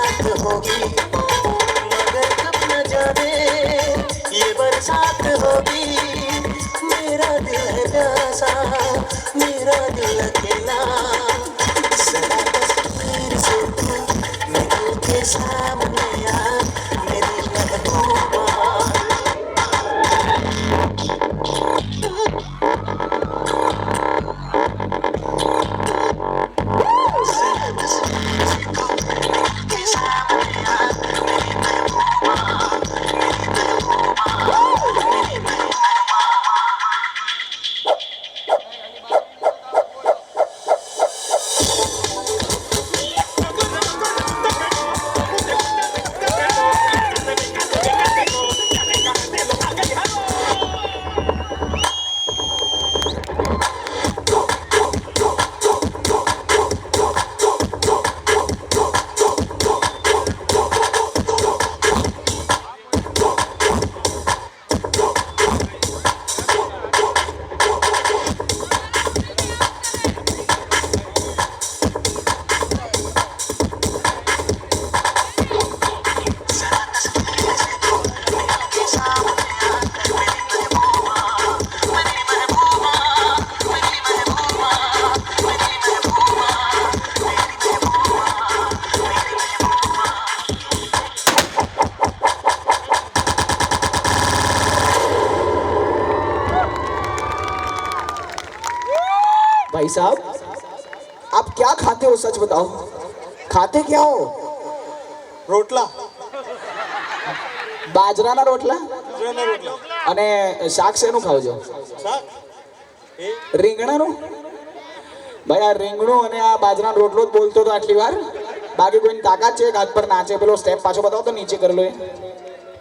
साथ होगी मगर कब न जाने ये बरसात होगी। मेरा दिल है प्यासा मेरा दिल अकेला जरा तस्वीर से तू मेरे के सामने आ मेरी महबूबा। भाई साहब, आप क्या खाते हो सच बताओ, खाते क्या हो? રોટલા બાજરાના રોટલા બાજરાના રોટલા અને શાક શેનું ખાવ છો? શાક એ રીંગણાનું? ભાઈ આ રીંગણું અને આ બાજરાનો રોટલો જ બોલતો તો આટલી વાર, બાકી કોઈની તાકાત છે હાથ પર નાચે? પેલો સ્ટેપ પાછો બતાવો તો નીચે કરેલો એ